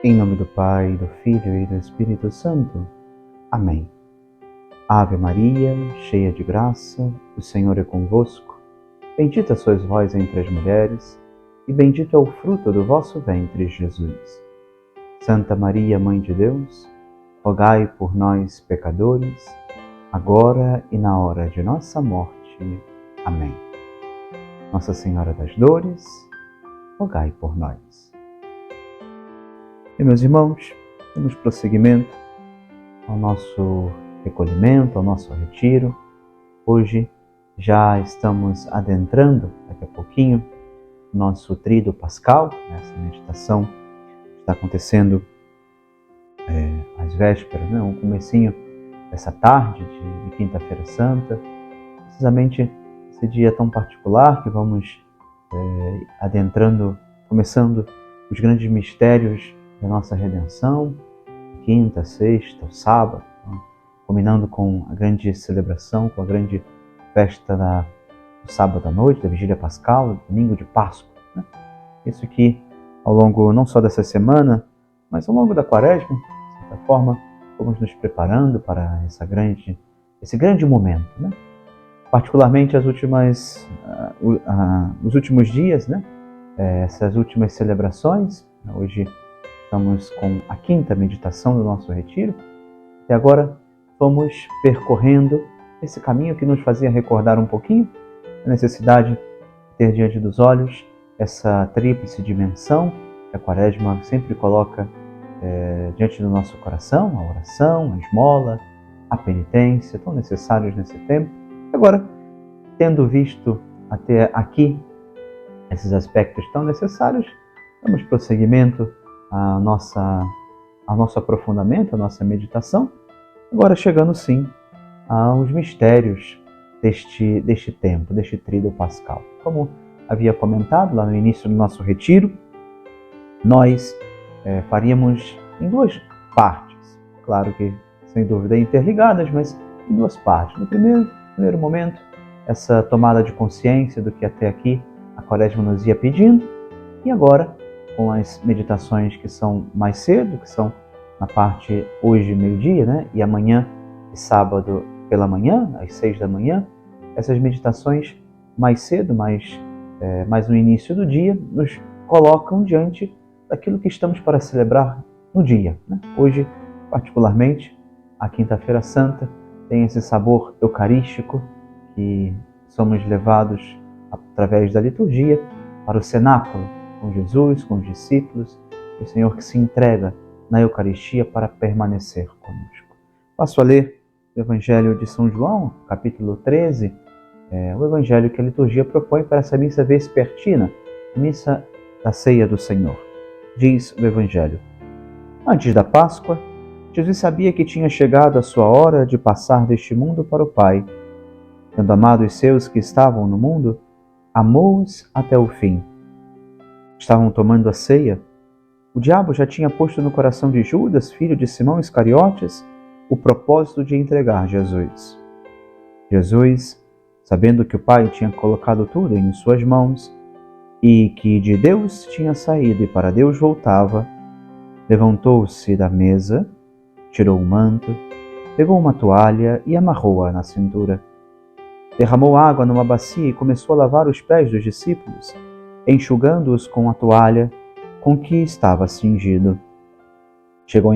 Em nome do Pai, do Filho e do Espírito Santo. Amém. Ave Maria, cheia de graça, o Senhor é convosco. Bendita sois vós entre as mulheres, e bendito é o fruto do vosso ventre, Jesus. Santa Maria, Mãe de Deus, rogai por nós, pecadores, agora e na hora de nossa morte. Amém. Nossa Senhora das Dores, rogai por nós. E, meus irmãos, damos prosseguimento ao nosso recolhimento, ao nosso retiro. Hoje já estamos adentrando, daqui a pouquinho, o nosso tríduo pascal. Essa meditação está acontecendo às vésperas, o comecinho dessa tarde de Quinta-feira Santa, precisamente esse dia tão particular que vamos adentrando, começando os grandes mistérios da nossa redenção, quinta, sexta, sábado, combinando com a grande celebração, com a grande festa do sábado à noite, da Vigília Pascal, domingo de Páscoa. Isso que, ao longo não só dessa semana, mas ao longo da Quaresma, de certa forma, vamos nos preparando para esse grande momento. Particularmente os últimos dias, essas últimas celebrações. Hoje estamos com a quinta meditação do nosso retiro. E agora vamos percorrendo esse caminho que nos fazia recordar um pouquinho a necessidade de ter diante dos olhos essa tríplice dimensão que a Quaresma sempre coloca diante do nosso coração: a oração, a esmola, a penitência, tão necessários nesse tempo. Agora, tendo visto até aqui esses aspectos tão necessários, damos prosseguimento ao nosso aprofundamento, à nossa meditação, agora chegando sim aos mistérios deste tempo, deste tríduo pascal. Como havia comentado lá no início do nosso retiro, nós faríamos em duas partes, claro que sem dúvida interligadas, mas em duas partes. No primeiro momento, essa tomada de consciência do que até aqui a Quaresma nos ia pedindo, e agora com as meditações que são mais cedo, que são na parte hoje, meio-dia, e amanhã e sábado pela manhã, às 6 da manhã, essas meditações mais cedo, mais no início do dia, nos colocam diante daquilo que estamos para celebrar no dia. Hoje, particularmente, a Quinta-feira Santa tem esse sabor eucarístico que somos levados através da liturgia para o cenáculo, com Jesus, com os discípulos, o Senhor que se entrega na Eucaristia para permanecer conosco. Passo a ler o Evangelho de São João, capítulo 13, o Evangelho que a liturgia propõe para essa missa vespertina, a missa da ceia do Senhor. Diz o Evangelho: antes da Páscoa, Jesus sabia que tinha chegado a sua hora de passar deste mundo para o Pai. Tendo amado os seus que estavam no mundo, amou-os até o fim. Estavam tomando a ceia. O diabo já tinha posto no coração de Judas, filho de Simão Iscariotes, o propósito de entregar Jesus. Jesus, sabendo que o Pai tinha colocado tudo em suas mãos e que de Deus tinha saído e para Deus voltava, levantou-se da mesa, tirou o manto, pegou uma toalha e amarrou-a na cintura. Derramou água numa bacia e começou a lavar os pés dos discípulos, enxugando-os com a toalha com que estava cingido. Chegou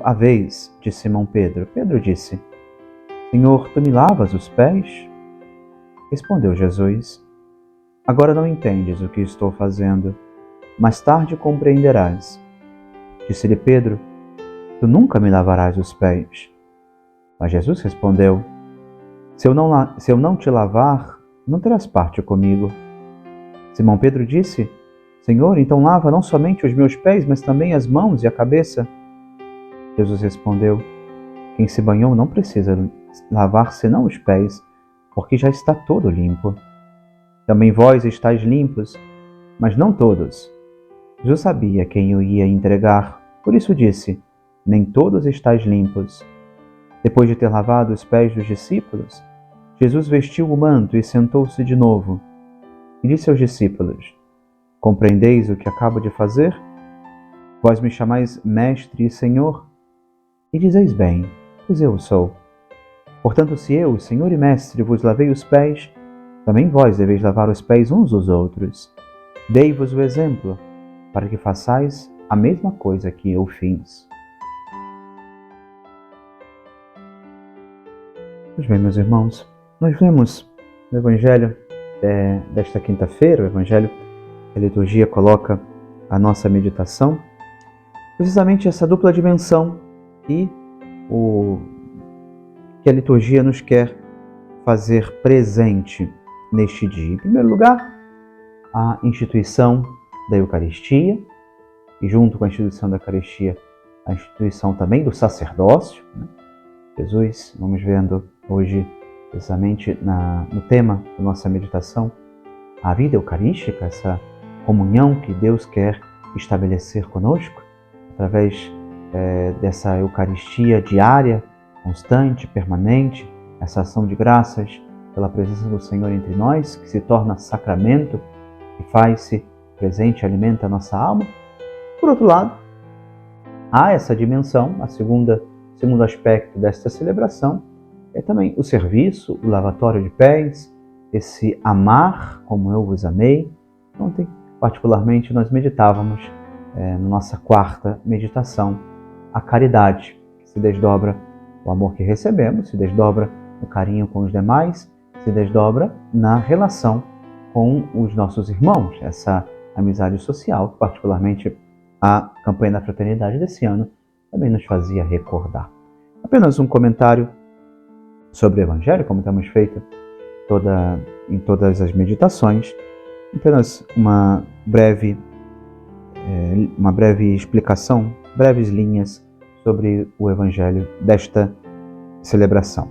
a vez de Simão Pedro. Pedro disse: Senhor, tu me lavas os pés? Respondeu Jesus: agora não entendes o que estou fazendo, mais tarde compreenderás. Disse-lhe Pedro: tu nunca me lavarás os pés. Mas Jesus respondeu: se eu não te lavar, não terás parte comigo. Simão Pedro disse: Senhor, então lava não somente os meus pés, mas também as mãos e a cabeça. Jesus respondeu: quem se banhou não precisa lavar senão os pés, porque já está todo limpo. Também vós estáis limpos, mas não todos. Jesus sabia quem o ia entregar, por isso disse: nem todos estáis limpos. Depois de ter lavado os pés dos discípulos, Jesus vestiu o manto e sentou-se de novo. E disse aos discípulos: compreendeis o que acabo de fazer? Vós me chamais Mestre e Senhor, e dizeis bem, pois eu o sou. Portanto, se eu, Senhor e Mestre, vos lavei os pés, também vós deveis lavar os pés uns dos outros. Dei-vos o exemplo, para que façais a mesma coisa que eu fiz. Pois bem, meus irmãos, nós lemos o Evangelho desta quinta-feira, o Evangelho que a liturgia coloca a nossa meditação, precisamente essa dupla dimensão que a liturgia nos quer fazer presente neste dia. Em primeiro lugar, a instituição da Eucaristia, e junto com a instituição da Eucaristia, a instituição também do sacerdócio. Jesus, vamos vendo hoje, precisamente no tema da nossa meditação, a vida eucarística, essa comunhão que Deus quer estabelecer conosco, através dessa Eucaristia diária, constante, permanente, essa ação de graças pela presença do Senhor entre nós, que se torna sacramento, que faz-se presente e alimenta a nossa alma. Por outro lado, há essa dimensão, segundo aspecto desta celebração, é também o serviço, o lavatório de pés, esse amar como eu vos amei. Ontem, particularmente, nós meditávamos na nossa quarta meditação, a caridade, que se desdobra o amor que recebemos, se desdobra no carinho com os demais, se desdobra na relação com os nossos irmãos, essa amizade social, particularmente a campanha da fraternidade desse ano, também nos fazia recordar. Apenas um comentário sobre o Evangelho, como temos feito em todas as meditações, apenas uma breve explicação, breves linhas sobre o Evangelho desta celebração.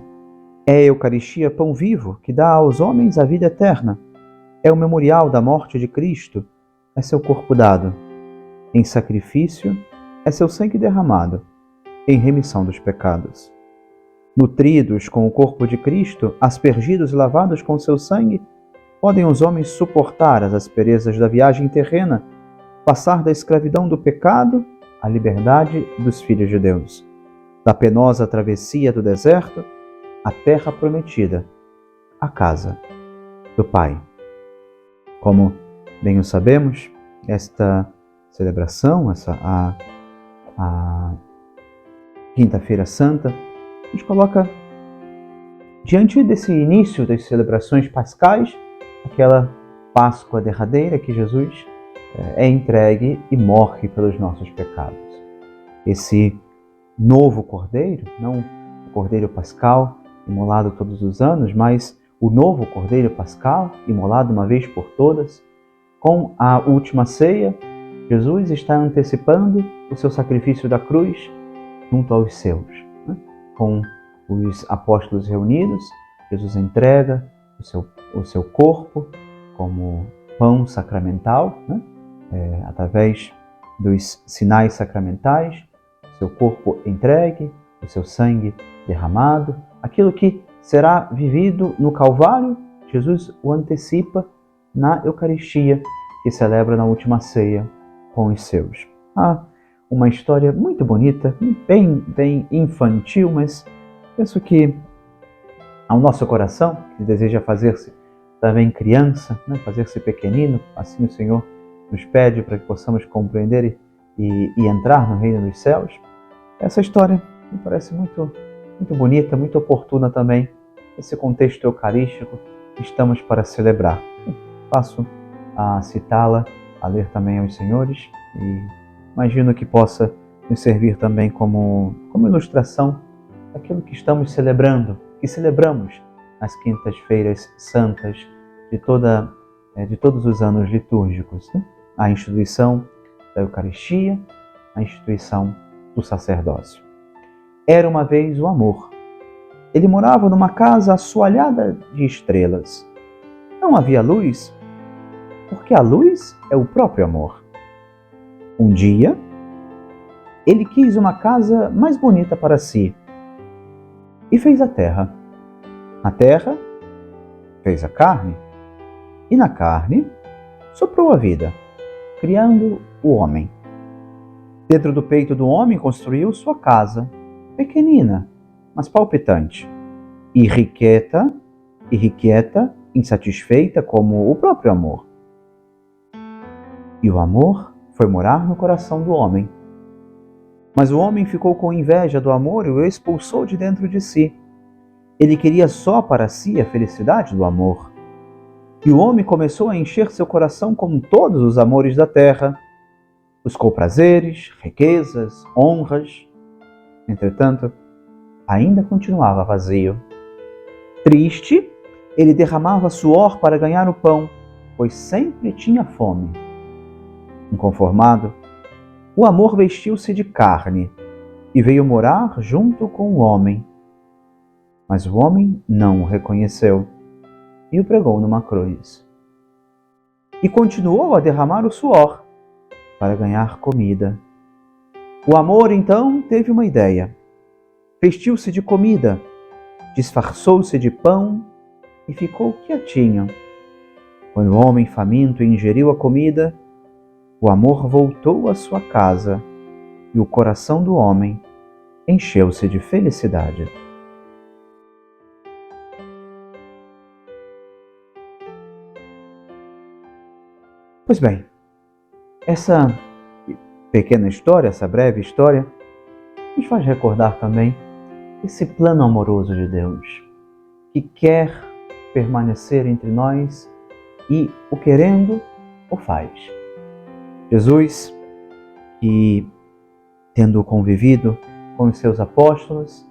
É a Eucaristia pão vivo que dá aos homens a vida eterna. É o memorial da morte de Cristo, é seu corpo dado. Em sacrifício, é seu sangue derramado, em remissão dos pecados. Nutridos com o corpo de Cristo, aspergidos e lavados com seu sangue, podem os homens suportar as asperezas da viagem terrena, passar da escravidão do pecado à liberdade dos filhos de Deus, da penosa travessia do deserto à terra prometida, a casa do Pai. Como bem o sabemos, esta celebração, a Quinta-feira Santa, nos coloca diante desse início das celebrações pascais, aquela Páscoa derradeira que Jesus é entregue e morre pelos nossos pecados. Esse novo Cordeiro, não o Cordeiro Pascal, imolado todos os anos, mas o novo Cordeiro Pascal, imolado uma vez por todas, com a última ceia, Jesus está antecipando o seu sacrifício da cruz junto aos seus. Com os apóstolos reunidos, Jesus entrega o seu corpo como pão sacramental, através dos sinais sacramentais, o seu corpo entregue, o seu sangue derramado. Aquilo que será vivido no Calvário, Jesus o antecipa na Eucaristia, que celebra na última ceia com os seus. Uma história muito bonita, bem infantil, mas penso que ao nosso coração, que deseja fazer-se também criança, fazer-se pequenino, assim o Senhor nos pede para que possamos compreender e entrar no reino dos céus. Essa história me parece muito bonita, muito oportuna também, esse contexto eucarístico que estamos para celebrar. Passo a citá-la, a ler também aos senhores, e imagino que possa nos servir também como ilustração daquilo que estamos celebrando, que celebramos nas quintas-feiras santas de todos os anos litúrgicos. A instituição da Eucaristia, a instituição do sacerdócio. Era uma vez o amor. Ele morava numa casa assoalhada de estrelas. Não havia luz, porque a luz é o próprio amor. Um dia, ele quis uma casa mais bonita para si e fez a terra. Na terra, fez a carne, e na carne soprou a vida, criando o homem. Dentro do peito do homem construiu sua casa, pequenina, mas palpitante, irrequieta, insatisfeita como o próprio amor. E o amor foi morar no coração do homem. Mas o homem ficou com inveja do amor e o expulsou de dentro de si. Ele queria só para si a felicidade do amor. E o homem começou a encher seu coração com todos os amores da terra. Buscou prazeres, riquezas, honras. Entretanto, ainda continuava vazio. Triste, ele derramava suor para ganhar o pão, pois sempre tinha fome. Inconformado, o amor vestiu-se de carne e veio morar junto com o homem. Mas o homem não o reconheceu e o pregou numa cruz. E continuou a derramar o suor para ganhar comida. O amor, então, teve uma ideia. Vestiu-se de comida, disfarçou-se de pão e ficou quietinho. Quando o homem faminto ingeriu a comida, o amor voltou à sua casa e o coração do homem encheu-se de felicidade. Pois bem, essa pequena história, essa breve história, nos faz recordar também esse plano amoroso de Deus, que quer permanecer entre nós e, o querendo, o faz. Jesus, que, tendo convivido com os seus apóstolos,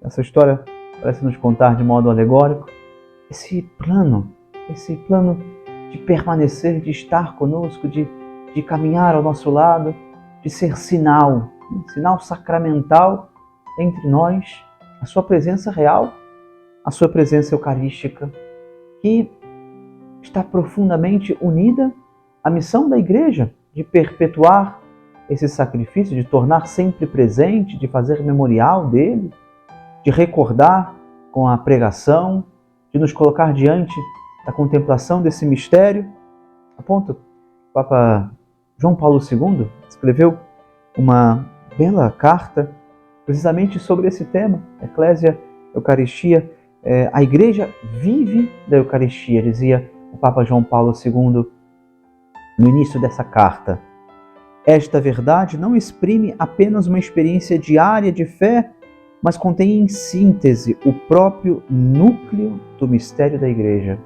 essa história parece nos contar de modo alegórico esse plano de permanecer, de estar conosco, de caminhar ao nosso lado, de ser sinal sacramental entre nós, a sua presença real, a sua presença eucarística, que está profundamente unida à missão da Igreja de perpetuar esse sacrifício, de tornar sempre presente, de fazer memorial dele, de recordar com a pregação, de nos colocar diante da contemplação desse mistério. A ponto, o Papa João Paulo II escreveu uma bela carta precisamente sobre esse tema, Eclésia, Eucaristia. A Igreja vive da Eucaristia, dizia o Papa João Paulo II no início dessa carta. Esta verdade não exprime apenas uma experiência diária de fé, mas contém em síntese o próprio núcleo do mistério da Igreja.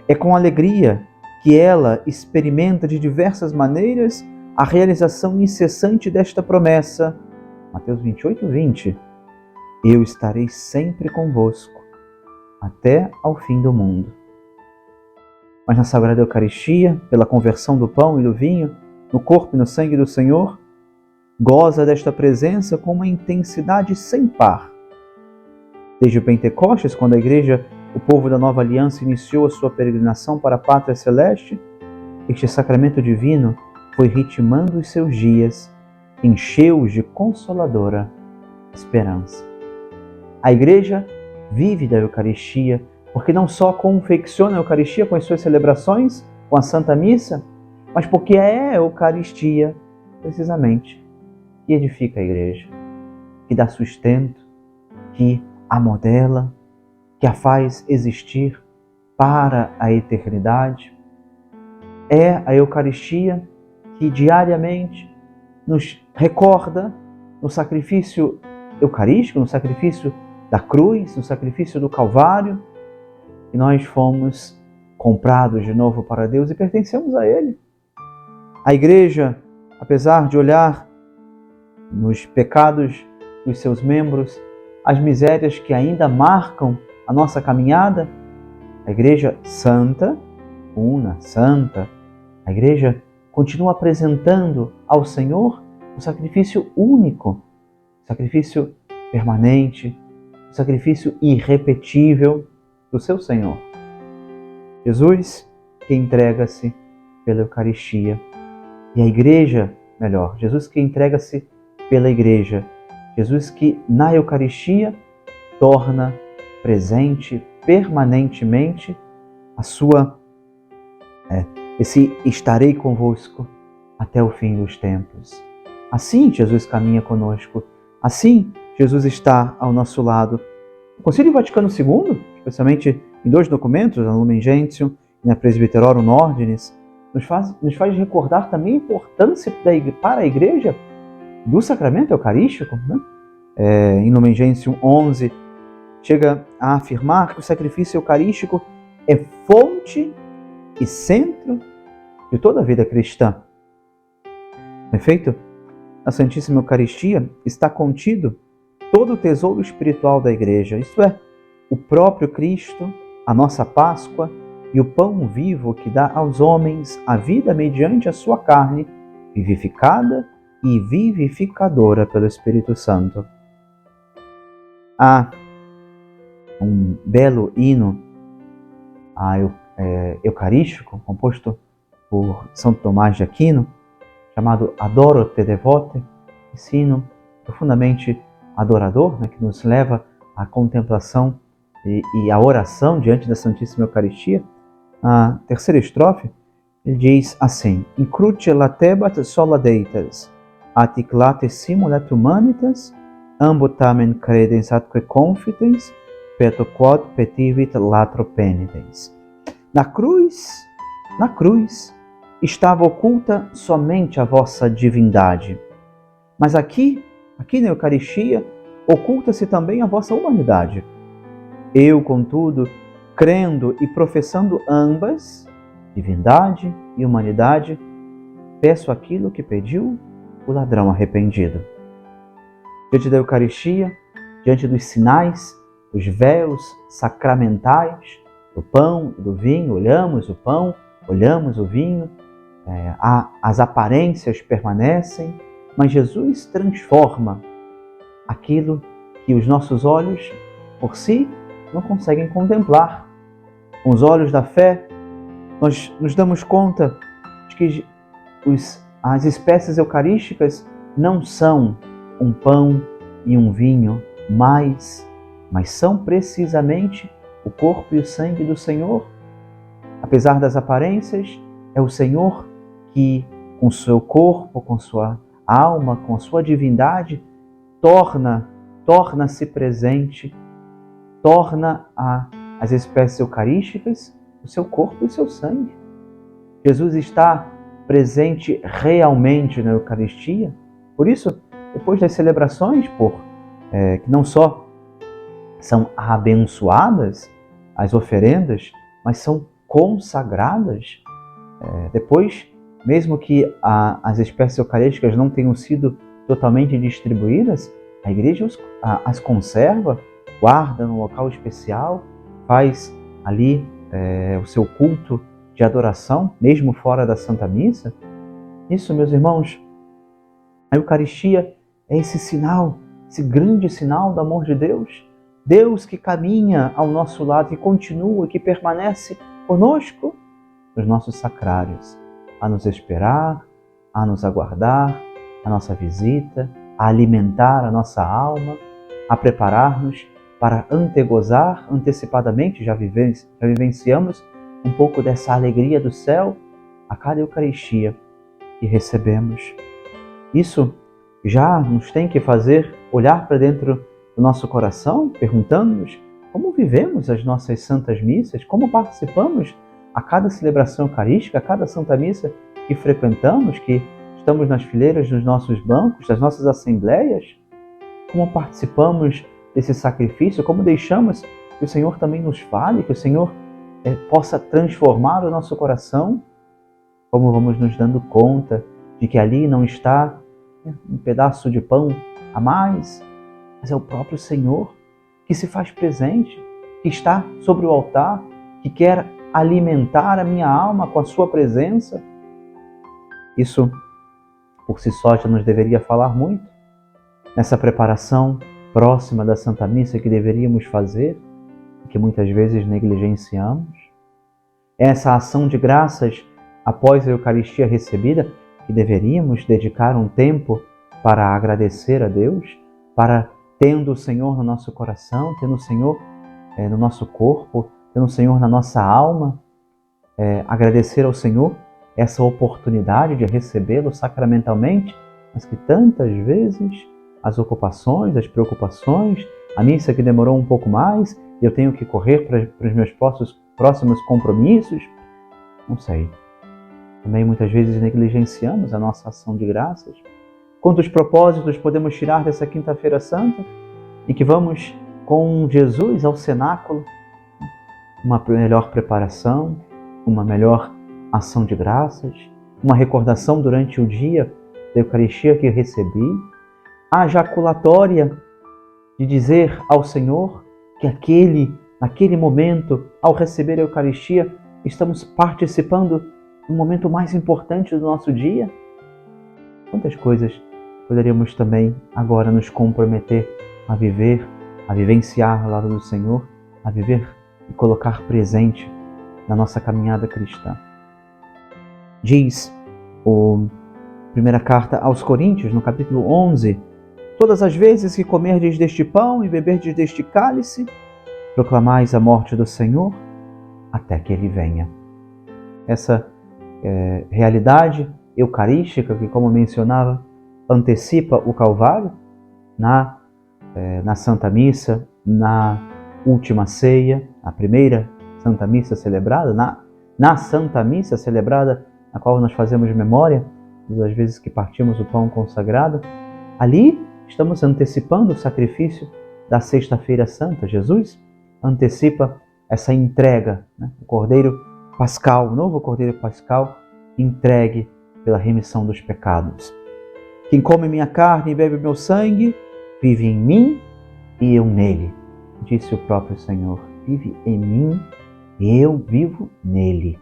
É com alegria que ela experimenta de diversas maneiras a realização incessante desta promessa. Mateus 28:20. Eu estarei sempre convosco, até ao fim do mundo. Mas na Sagrada Eucaristia, pela conversão do pão e do vinho, no corpo e no sangue do Senhor, goza desta presença com uma intensidade sem par. Desde o Pentecostes, quando a Igreja, o povo da Nova Aliança, iniciou a sua peregrinação para a Pátria Celeste, este sacramento divino foi ritmando os seus dias, encheu-os de consoladora esperança. A Igreja vive da Eucaristia, porque não só confecciona a Eucaristia com as suas celebrações, com a Santa Missa, mas porque é a Eucaristia, precisamente, que edifica a Igreja, que dá sustento, que a modela, que a faz existir para a eternidade. É a Eucaristia que diariamente nos recorda no sacrifício eucarístico, no sacrifício da cruz, no sacrifício do Calvário, que nós fomos comprados de novo para Deus e pertencemos a Ele. A Igreja, apesar de olhar nos pecados dos seus membros, as misérias que ainda marcam a nossa caminhada, a Igreja santa, una, santa, a Igreja continua apresentando ao Senhor o sacrifício único, o sacrifício permanente, o sacrifício irrepetível do seu Senhor. Jesus que entrega-se pela Eucaristia. E a Igreja, Jesus que entrega-se pela Igreja. Jesus que na Eucaristia torna presente permanentemente esse estarei convosco até o fim dos tempos. Assim, Jesus caminha conosco. Assim, Jesus está ao nosso lado. O Concílio Vaticano II, especialmente em 2 documentos, a Lumen Gentium e na Presbyterorum Ordinis, nos faz recordar também a importância para a Igreja do sacramento eucarístico. Né? Em Lumen Gentium 11, chega a afirmar que o sacrifício eucarístico é fonte e centro de toda a vida cristã. Com efeito, na Santíssima Eucaristia está contido todo o tesouro espiritual da Igreja, isto é, o próprio Cristo, a nossa Páscoa e o pão vivo que dá aos homens a vida mediante a sua carne, vivificada e vivificadora pelo Espírito Santo. Há um belo hino eucarístico, composto por São Tomás de Aquino, chamado Adoro te devote, esse hino profundamente adorador, né, que nos leva à contemplação e à oração diante da Santíssima Eucaristia. A terceira estrofe, ele diz assim: In cruce latebat sola deitas, atic late simulat humanitas, ambo tamen credens atque confitens, peto quod petivit latro penitens. Na cruz estava oculta somente a vossa divindade. Mas aqui na Eucaristia, oculta-se também a vossa humanidade. Eu, contudo, crendo e professando ambas, divindade e humanidade, peço aquilo que pediu o ladrão arrependido. Diante da Eucaristia, diante dos sinais, dos véus sacramentais, do pão e do vinho, olhamos o pão, olhamos o vinho, as aparências permanecem, mas Jesus transforma aquilo que os nossos olhos, por si, não conseguem contemplar. Com os olhos da fé, nós nos damos conta de que as espécies eucarísticas não são um pão e um vinho, mas são precisamente o corpo e o sangue do Senhor. Apesar das aparências, é o Senhor que, com seu corpo, com sua alma, com sua divindade, torna-se presente, torna as espécies eucarísticas o seu corpo e o seu sangue. Jesus está presente realmente na Eucaristia. Por isso, depois das celebrações, que não só são abençoadas as oferendas, mas são consagradas. Depois, mesmo que as espécies eucarísticas não tenham sido totalmente distribuídas, a Igreja as conserva, guarda no local especial, faz ali o seu culto de adoração, mesmo fora da Santa Missa. Isso, meus irmãos, a Eucaristia é esse sinal, esse grande sinal do amor de Deus. Deus que caminha ao nosso lado, que continua, que permanece conosco nos nossos sacrários, a nos esperar, a nos aguardar a nossa visita, a alimentar a nossa alma, a preparar-nos para antegozar antecipadamente, já vivenciamos um pouco dessa alegria do céu a cada Eucaristia que recebemos. Isso já nos tem que fazer olhar para dentro do nosso coração, perguntando-nos como vivemos as nossas santas missas, como participamos a cada celebração eucarística, a cada Santa Missa que frequentamos, que estamos nas fileiras dos nossos bancos, das nossas assembleias, como participamos desse sacrifício, como deixamos que o Senhor também nos fale, que o Senhor possa transformar o nosso coração, como vamos nos dando conta de que ali não está um pedaço de pão a mais, mas é o próprio Senhor que se faz presente, que está sobre o altar, que quer alimentar a minha alma com a sua presença. Isso, por si só, já nos deveria falar muito nessa preparação próxima da Santa Missa que deveríamos fazer, que muitas vezes negligenciamos. Essa ação de graças após a Eucaristia recebida, que deveríamos dedicar um tempo para agradecer a Deus, para, tendo o Senhor no nosso coração, tendo o Senhor no nosso corpo, tendo o Senhor na nossa alma, agradecer ao Senhor essa oportunidade de recebê-lo sacramentalmente, mas que tantas vezes as ocupações, as preocupações, a missa que demorou um pouco mais, e eu tenho que correr para os meus próximos compromissos, não sei. Também muitas vezes negligenciamos a nossa ação de graças. Quantos propósitos podemos tirar dessa Quinta-feira Santa, em que vamos com Jesus ao cenáculo, uma melhor preparação, uma melhor ação de graças, uma recordação durante o dia da Eucaristia que recebi, a jaculatória de dizer ao Senhor que naquele momento, ao receber a Eucaristia, estamos participando do momento mais importante do nosso dia. Quantas coisas poderíamos também agora nos comprometer a viver, a vivenciar ao lado do Senhor, a viver e colocar presente na nossa caminhada cristã. Diz a primeira carta aos Coríntios, no capítulo 11, todas as vezes que comerdes deste pão e beberdes deste cálice, proclamais a morte do Senhor até que Ele venha. Essa realidade eucarística que, como mencionava, antecipa o Calvário na Santa Missa, na última ceia, a primeira Santa Missa celebrada, na Santa Missa celebrada, na qual nós fazemos memória das vezes que partimos o pão consagrado. Ali estamos antecipando o sacrifício da Sexta-feira Santa. Jesus antecipa essa entrega, o Cordeiro Pascal, o novo Cordeiro Pascal, entregue pela remissão dos pecados. Quem come minha carne e bebe meu sangue, vive em mim e eu nele, disse o próprio Senhor. Vive em mim e eu vivo nele.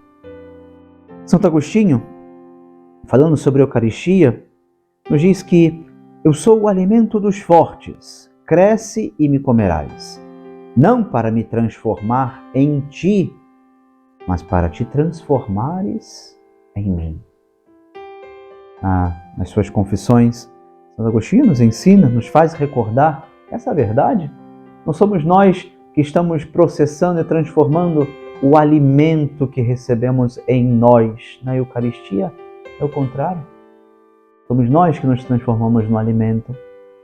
Santo Agostinho, falando sobre a Eucaristia, nos diz que eu sou o alimento dos fortes, cresce e me comerás, não para me transformar em ti, mas para te transformares em mim. Nas suas confissões, Santo Agostinho nos ensina, nos faz recordar essa verdade. Não somos nós que estamos processando e transformando o alimento que recebemos em nós. Na Eucaristia é o contrário. Somos nós que nos transformamos no alimento.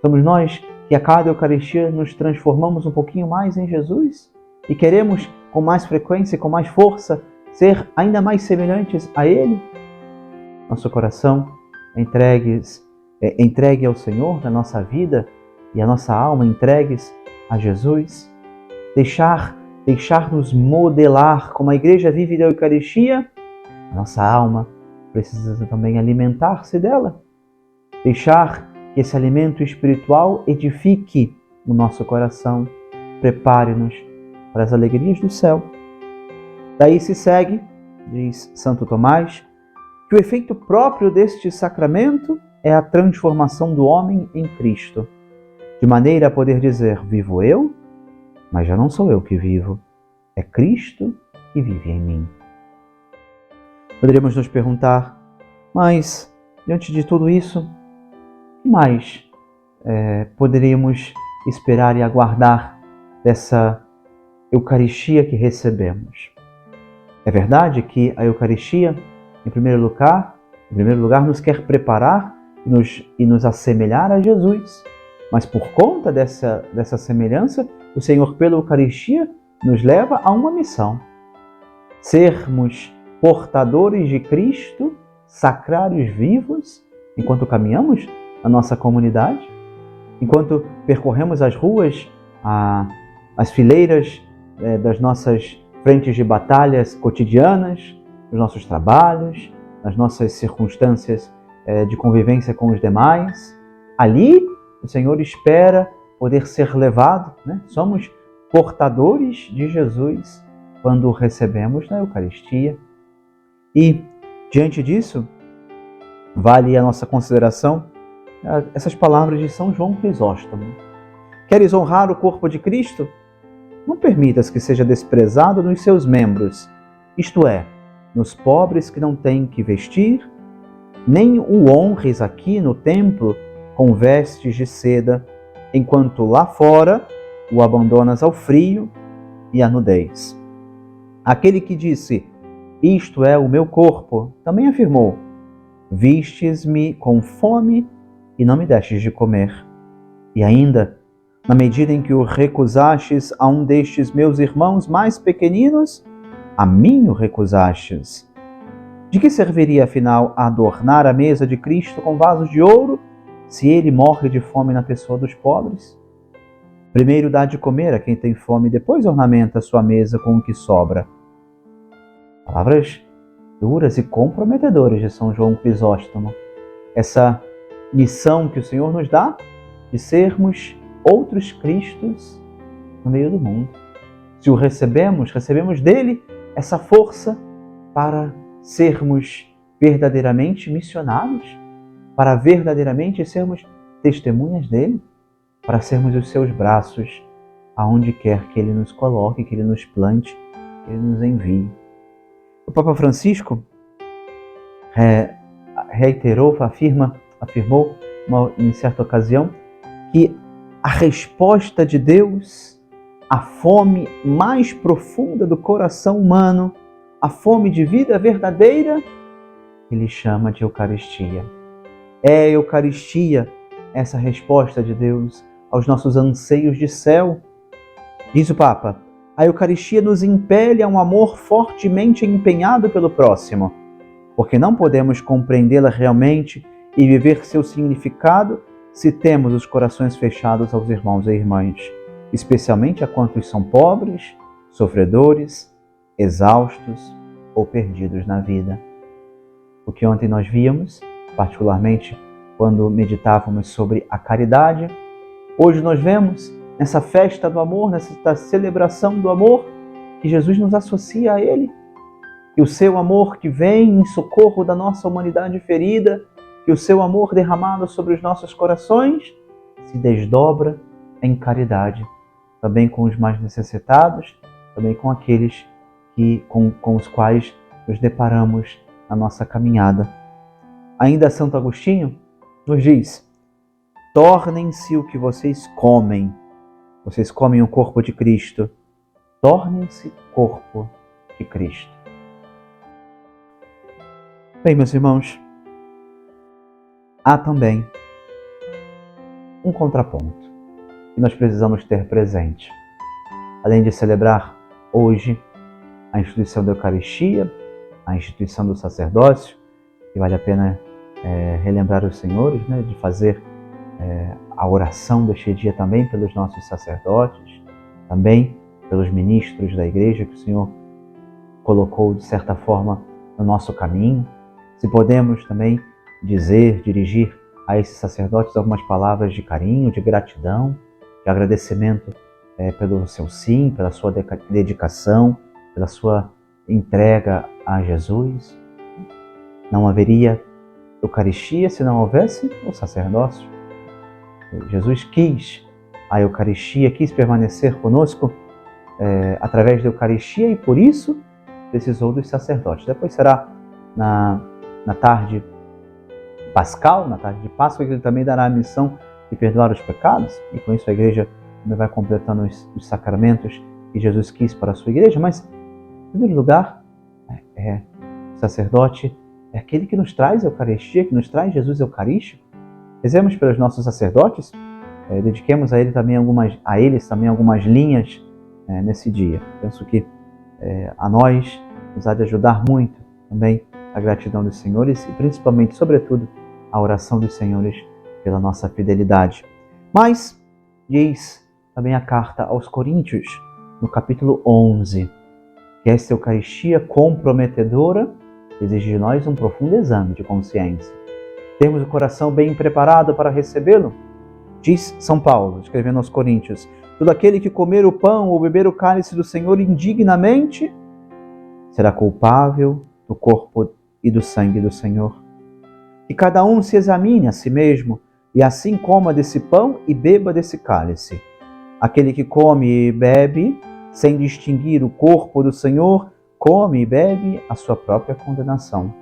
Somos nós que a cada Eucaristia nos transformamos um pouquinho mais em Jesus e queremos com mais frequência e com mais força ser ainda mais semelhantes a Ele. Nosso coração entregue ao Senhor na nossa vida e a nossa alma entregues a Jesus. Deixar-nos modelar como a Igreja vive da Eucaristia, a nossa alma precisa também alimentar-se dela. Deixar que esse alimento espiritual edifique o nosso coração, prepare-nos para as alegrias do céu. Daí se segue, diz Santo Tomás, que o efeito próprio deste sacramento é a transformação do homem em Cristo, de maneira a poder dizer, vivo eu, mas já não sou eu que vivo, é Cristo que vive em mim. Poderíamos nos perguntar, mas diante de tudo isso, o que mais poderíamos esperar e aguardar dessa Eucaristia que recebemos? É verdade que a Eucaristia, em primeiro lugar, nos quer preparar e nos assemelhar a Jesus. Mas por conta dessa semelhança, o Senhor, pela Eucaristia, nos leva a uma missão. Sermos portadores de Cristo, sacrários vivos, enquanto caminhamos na nossa comunidade, enquanto percorremos as ruas, as fileiras das nossas frentes de batalhas cotidianas, nos nossos trabalhos, nas nossas circunstâncias de convivência com os demais. Ali, o Senhor espera poder ser levado, Somos portadores de Jesus quando o recebemos na Eucaristia. E, diante disso, vale a nossa consideração essas palavras de São João Crisóstomo. Queres honrar o corpo de Cristo? Não permitas que seja desprezado nos seus membros, isto é, nos pobres que não têm que vestir, nem o honres aqui no templo com vestes de seda, enquanto lá fora o abandonas ao frio e à nudez. Aquele que disse, isto é o meu corpo, também afirmou: vistes-me com fome e não me destes de comer. E ainda, na medida em que o recusastes a um destes meus irmãos mais pequeninos, a mim o recusastes. De que serviria, afinal, adornar a mesa de Cristo com vasos de ouro, se ele morre de fome na pessoa dos pobres? Primeiro dá de comer a quem tem fome, depois ornamenta a sua mesa com o que sobra. Palavras duras e comprometedoras de São João Crisóstomo. Essa missão que o Senhor nos dá de sermos outros Cristos no meio do mundo. Se o recebemos dele essa força para sermos verdadeiramente missionários, para verdadeiramente sermos testemunhas dele, para sermos os seus braços aonde quer que ele nos coloque, que ele nos plante, que ele nos envie. O Papa Francisco afirmou em certa ocasião que a resposta de Deus à fome mais profunda do coração humano, a fome de vida verdadeira, ele chama de Eucaristia. É a Eucaristia essa resposta de Deus aos nossos anseios de céu. Diz o Papa: a Eucaristia nos impele a um amor fortemente empenhado pelo próximo, porque não podemos compreendê-la realmente e viver seu significado se temos os corações fechados aos irmãos e irmãs, especialmente a quantos são pobres, sofredores, exaustos ou perdidos na vida. O que ontem nós víamos, particularmente quando meditávamos sobre a caridade, hoje nós vemos nessa festa do amor, nessa celebração do amor, que Jesus nos associa a Ele. Que o seu amor que vem em socorro da nossa humanidade ferida, que o seu amor derramado sobre os nossos corações se desdobra em caridade, também com os mais necessitados, também com aqueles com os quais nos deparamos na nossa caminhada. Ainda Santo Agostinho nos diz: tornem-se o que vocês comem. Vocês comem o corpo de Cristo, tornem-se corpo de Cristo. Bem, meus irmãos, há também um contraponto que nós precisamos ter presente. Além de celebrar hoje a instituição da Eucaristia, a instituição do sacerdócio, que vale a pena relembrar os senhores, de fazer a oração deste dia também pelos nossos sacerdotes, também pelos ministros da Igreja que o Senhor colocou, de certa forma, no nosso caminho. Se podemos também dirigir a esses sacerdotes algumas palavras de carinho, de gratidão, de agradecimento pelo seu sim, pela sua dedicação, pela sua entrega a Jesus. Não haveria Eucaristia se não houvesse o sacerdócio. Jesus quis a Eucaristia, quis permanecer conosco através da Eucaristia e por isso precisou dos sacerdotes. Depois será na tarde pascal, na tarde de Páscoa, que ele também dará a missão de perdoar os pecados, e com isso a Igreja também vai completando os sacramentos que Jesus quis para a sua Igreja. Mas, em primeiro lugar, o sacerdote é aquele que nos traz a Eucaristia, que nos traz Jesus Eucarístico. Rezemos pelos nossos sacerdotes, dediquemos a eles também algumas linhas nesse dia. Penso que a nós nos há de ajudar muito também a gratidão dos senhores e principalmente, sobretudo, a oração dos senhores pela nossa fidelidade. Mas, diz também a carta aos Coríntios, no capítulo 11, que esta Eucaristia comprometedora exige de nós um profundo exame de consciência. Temos o coração bem preparado para recebê-lo? Diz São Paulo, escrevendo aos Coríntios: todo aquele que comer o pão ou beber o cálice do Senhor indignamente será culpável do corpo e do sangue do Senhor. Que cada um se examine a si mesmo e assim coma desse pão e beba desse cálice. Aquele que come e bebe sem distinguir o corpo do Senhor, come e bebe a sua própria condenação.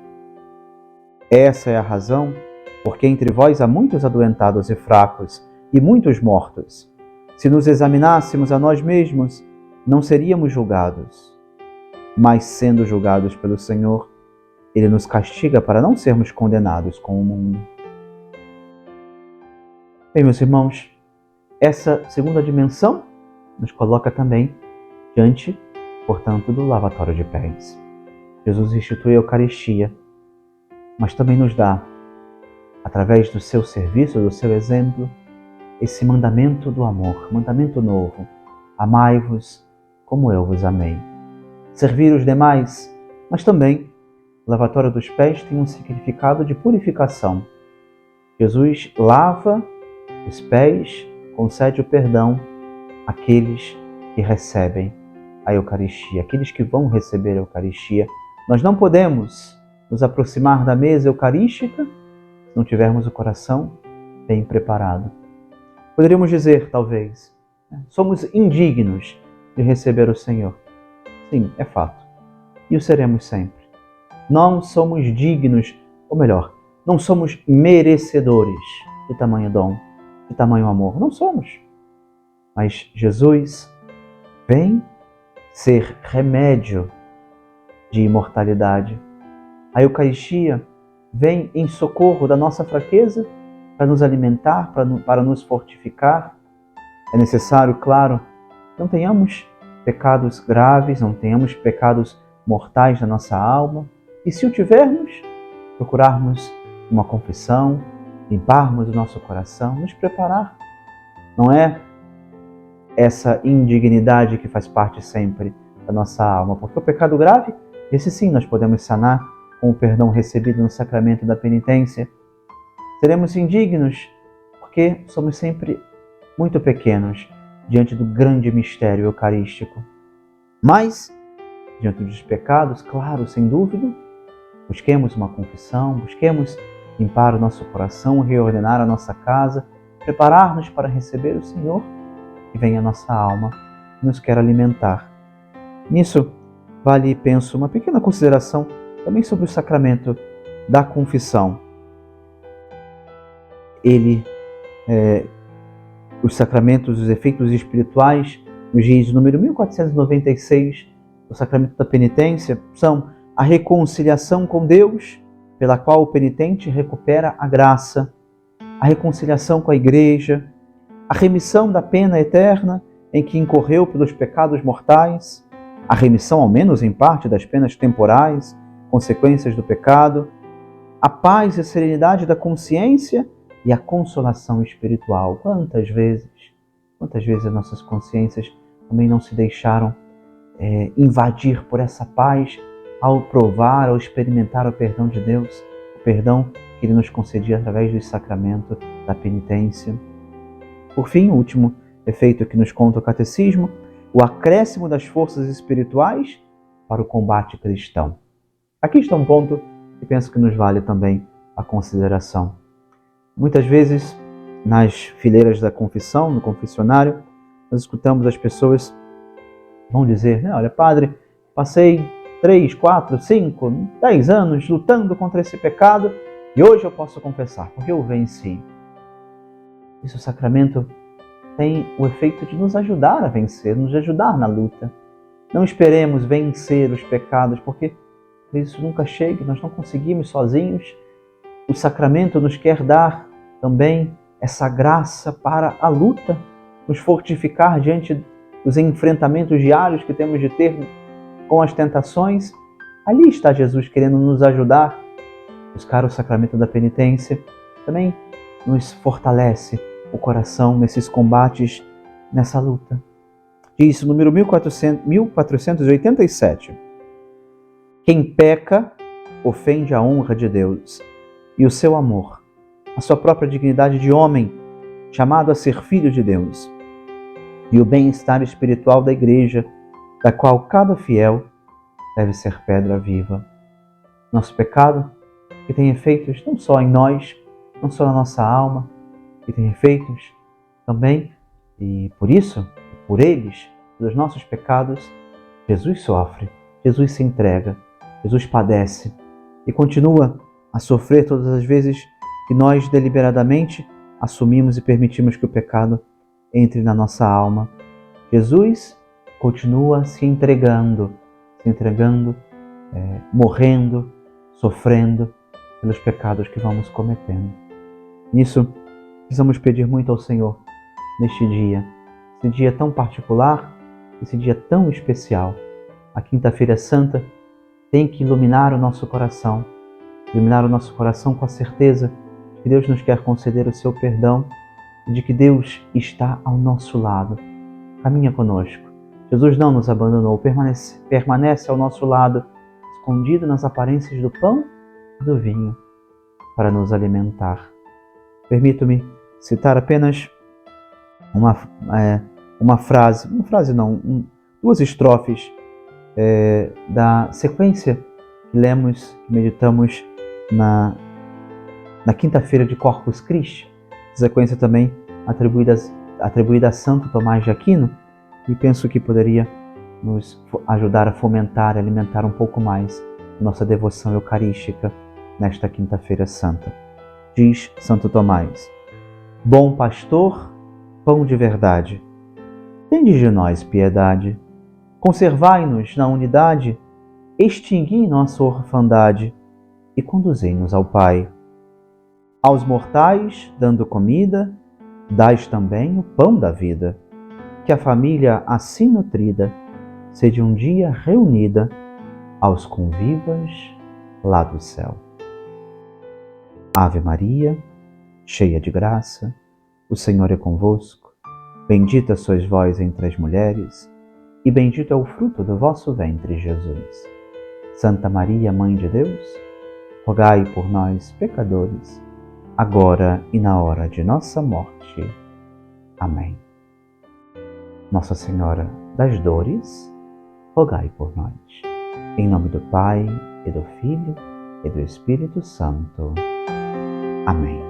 Essa é a razão porque entre vós há muitos adoentados e fracos e muitos mortos. Se nos examinássemos a nós mesmos, não seríamos julgados. mas sendo julgados pelo Senhor, Ele nos castiga para não sermos condenados com o mundo. Bem, meus irmãos, essa segunda dimensão nos coloca também diante, portanto, do lavatório de pés. Jesus institui a Eucaristia, mas também nos dá, através do seu serviço, do seu exemplo, esse mandamento do amor, mandamento novo. Amai-vos como eu vos amei. Servir os demais, mas também o lavatório dos pés tem um significado de purificação. Jesus lava os pés, concede o perdão àqueles que recebem a Eucaristia, aqueles que vão receber a Eucaristia. Nós não podemos nos aproximar da mesa eucarística se não tivermos o coração bem preparado. Poderíamos dizer, talvez, somos indignos de receber o Senhor. Sim, é fato. E o seremos sempre. Não somos dignos, ou melhor, não somos merecedores de tamanho dom, de tamanho amor. Não somos. Mas Jesus vem ser remédio de imortalidade. A Eucaristia vem em socorro da nossa fraqueza para nos alimentar, para nos fortificar. É necessário, claro, não tenhamos pecados graves, não tenhamos pecados mortais na nossa alma. E se o tivermos, procurarmos uma confissão, limparmos o nosso coração, nos preparar. Não é essa indignidade que faz parte sempre da nossa alma, porque o pecado grave, esse sim nós podemos sanar com o perdão recebido no sacramento da penitência. Seremos indignos porque somos sempre muito pequenos diante do grande mistério eucarístico. Mas, diante dos pecados, claro, sem dúvida, busquemos uma confissão, busquemos limpar o nosso coração, reordenar a nossa casa, preparar-nos para receber o Senhor que vem à nossa alma e nos quer alimentar. Nisso, vale, penso, uma pequena consideração também sobre o sacramento da confissão. Os sacramentos, os efeitos espirituais, nos dias de número 1496, o sacramento da penitência, são a reconciliação com Deus, pela qual o penitente recupera a graça, a reconciliação com a Igreja, a remissão da pena eterna em que incorreu pelos pecados mortais, a remissão, ao menos em parte, das penas temporais, consequências do pecado, a paz e a serenidade da consciência e a consolação espiritual. Quantas vezes as nossas consciências também não se deixaram invadir por essa paz ao provar, ao experimentar o perdão de Deus, o perdão que Ele nos concedia através do sacramento da penitência. Por fim, o último efeito que nos conta o Catecismo, o acréscimo das forças espirituais para o combate cristão. Aqui está um ponto que penso que nos vale também a consideração. Muitas vezes, nas fileiras da confissão, no confessionário, nós escutamos as pessoas vão dizer, olha, padre, passei 3, 4, 5, 10 anos lutando contra esse pecado e hoje eu posso confessar, porque eu venci. Esse sacramento tem o efeito de nos ajudar a vencer, nos ajudar na luta. Não esperemos vencer os pecados, porque isso nunca chega, nós não conseguimos sozinhos. O sacramento nos quer dar também essa graça para a luta, nos fortificar diante dos enfrentamentos diários que temos de ter com as tentações. Ali está Jesus querendo nos ajudar. Buscar o sacramento da penitência também nos fortalece o coração nesses combates, nessa luta. Diz o número 1487. Quem peca ofende a honra de Deus e o seu amor, a sua própria dignidade de homem, chamado a ser filho de Deus, e o bem-estar espiritual da Igreja, da qual cada fiel deve ser pedra viva. Nosso pecado, que tem efeitos não só em nós, não só na nossa alma, que tem efeitos também, e por isso, por eles, pelos nossos pecados, Jesus sofre, Jesus se entrega, Jesus padece e continua a sofrer todas as vezes que nós deliberadamente assumimos e permitimos que o pecado entre na nossa alma. Jesus continua se entregando, se entregando, morrendo, sofrendo pelos pecados que vamos cometendo. Nisso, precisamos pedir muito ao Senhor neste dia, esse dia tão particular, esse dia tão especial. A Quinta-feira Santa tem que iluminar o nosso coração com a certeza de que Deus nos quer conceder o seu perdão e de que Deus está ao nosso lado. Caminha conosco. Jesus não nos abandonou, permanece ao nosso lado, escondido nas aparências do pão e do vinho, para nos alimentar. Permito-me citar apenas duas estrofes da sequência que lemos, que meditamos na quinta-feira de Corpus Christi, sequência também atribuída a Santo Tomás de Aquino, e penso que poderia nos ajudar a fomentar, alimentar um pouco mais nossa devoção eucarística nesta Quinta-feira Santa. Diz Santo Tomás: Bom pastor, pão de verdade, tende de nós piedade, conservai-nos na unidade, extingui nossa orfandade e conduzei-nos ao Pai. Aos mortais, dando comida, dais também o pão da vida, que a família assim nutrida seja um dia reunida aos convivas lá do céu. Ave Maria, cheia de graça, o Senhor é convosco. Bendita sois vós entre as mulheres, e bendito é o fruto do vosso ventre, Jesus. Santa Maria, Mãe de Deus, rogai por nós, pecadores, agora e na hora de nossa morte. Amém. Nossa Senhora das Dores, rogai por nós. Em nome do Pai, e do Filho, e do Espírito Santo. Amém.